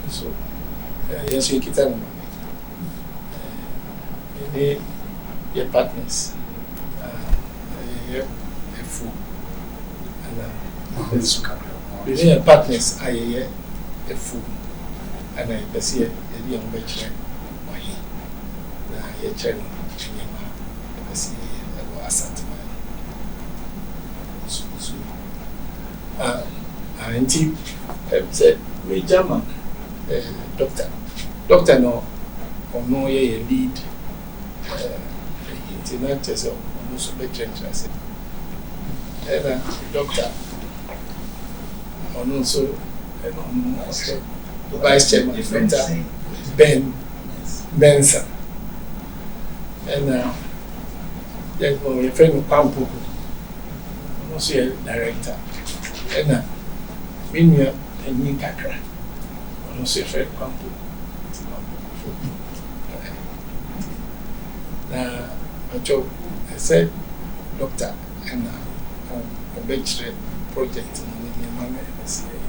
So yes, we kita no. Your partners, your food, and your partners are a food, and I perceive a young betray my your channel, and I see a Asanteman. And he said, we German doctor no, or no, ye lead. Internet is almost a bit interesting. And doctor, and also the vice chairman, Dr. Benson, and then my friend Pampo, also a director, and Minya and Nikakra, and also a friend Pampo. I said, Doctor, and a bench project in the manner of CIA.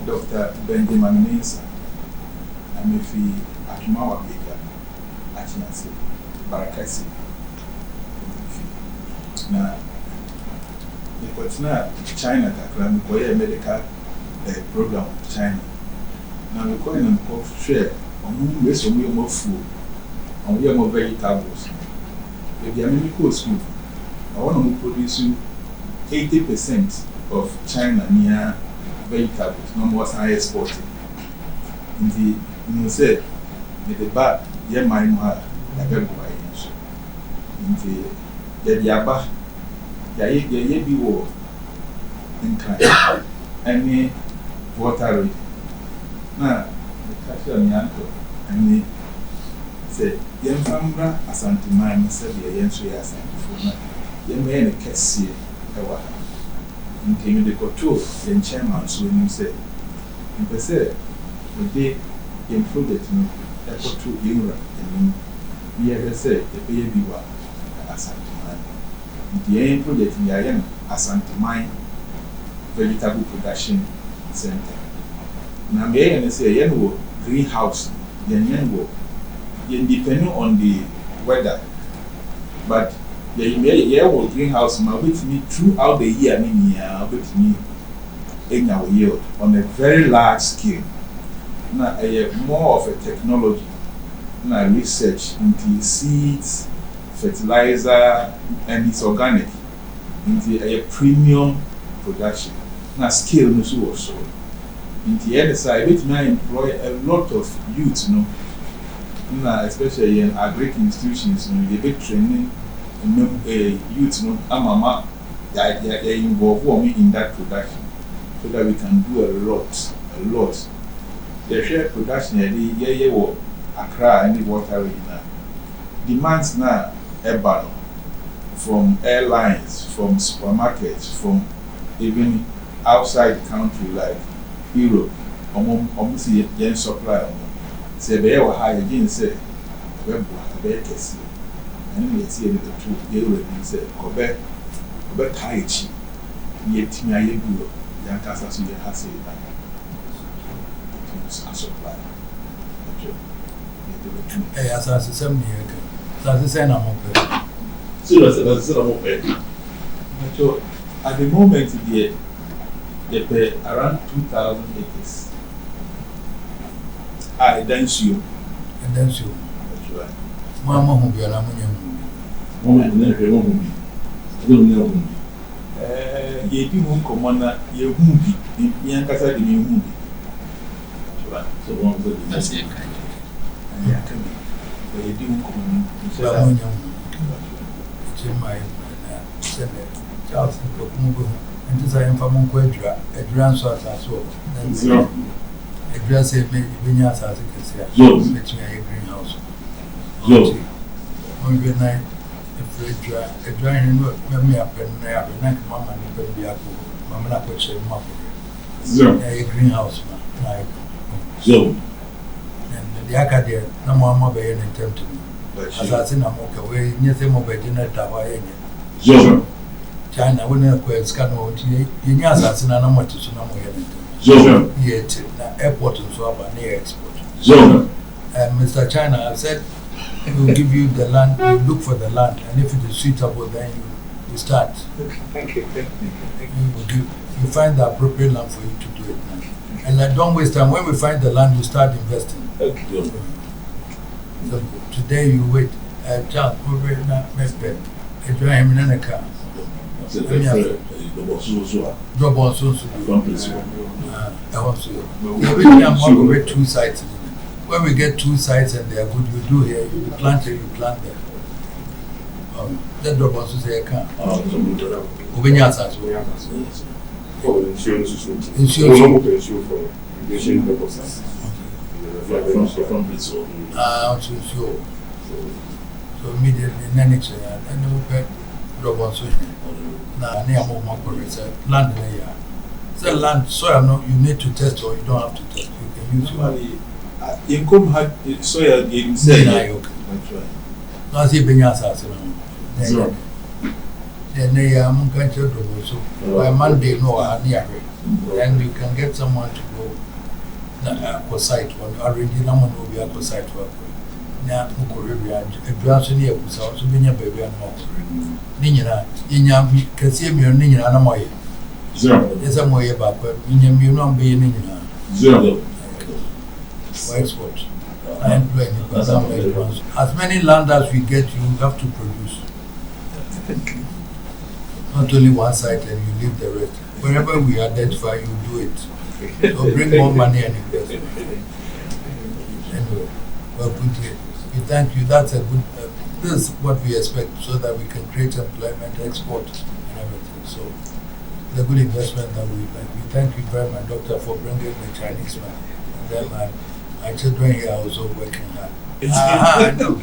Dr. Benjamin Mesa, and if he at Mawa Baker, at Nancy, Barakasi. Now, because now China can require a medical program of China. Now we call them share on whom we some more food, and we are more vegetables. If they are medical school, I want to produce 80% of China near vegetables, no more than exporting. In the you say the bad, yeah, my mother, the baby boy. In the Yaba. Ye be war in kind any water. Now, the cashier and uncle and said, Young Fambra, Asanteman, said the Yensu Asanteman, you may a cassia, a water. And came in the couture, then chairman, so when you say, and they said, the day improved it, a couture Europe, and we ever said, the baby was Asanteman. The aim project in the Asanteman Vegetable Production Center. Now, may I say, greenhouse, depending on the weather, but the greenhouse, with me throughout the year, with me in our yield on a very large scale. Now, more of a technology, now research into seeds, fertilizer, and it's organic into a premium production. Now scale no so also. In the other side, which may employ a lot of youth, now especially in agric institutions, they be training youth, mama, they involve me in that production, so that we can do a lot. The share production, Accra and the water arena demands now. From airlines, from supermarkets, from even outside the country like Europe, almost the supply. Say, they were high again, say, and then they see the two, they will say, Kobe, Taichi, yet me, I do, young Casas, you have said that. Supply. As I said, that's the same amount. So, at the moment, they pay around 2,000 acres. That's right. Mamma who be a lamb. Ye do commander, ye movie, young Casa de movie. So, one of the they do come in my Charles and design for Monquedra, a grand sort as well. A grass vineyards as you can say, makes me a greenhouse. One good night, a drying me up and I have a night, Mamma, and the baby, Mamma, which a greenhouse. And the Acadia, no more mobile and attempt to me. As I say, I'm okay. We need to move it in a tower. China, when I quit Scano, you know, as I know what to Tsunamo. Yet, airport and so on, near export. Mr. China, I said, we'll give you the land, you look for the land, and if it is suitable, then you start. Thank you. You find the appropriate land for you to do it now. And don't waste time. When we find the land, you start investing. Okay. So today you wait. Child, we're not bed. Enjoy him in a car. Drop on so I want to get 2 sites. When we get 2 sites and they are good, you do here, you plant here, you plant there. That drop on so say I can't. Obenyas as well. Insurance for irrigation purposes. So immediately, next year, and then we get drop on so. Now, near more land in a year. So land, soil, no, you need to test or you don't have to test. You can use your income had soya in say. Not even your assassin. Then they are going to do so. By Monday, no, then you can get someone to go site one already. No one will be at site work. Now, Mukoria, near was also being a baby and more. Nina, can see me on Nina and a moy. There's a moy about you know, being Nina. Where's what? I am playing it. As many land as we get, you have to produce. Not only one site and you leave the rest. Wherever we identify, you do it. So bring more money and investment. Anyway, well, we thank you. That's a good. This is what we expect, so that we can create employment, export, and everything. So, the good investment that we like. We thank you very much, Doctor, for bringing the Chinese man. And then my children here are also working hard. I know.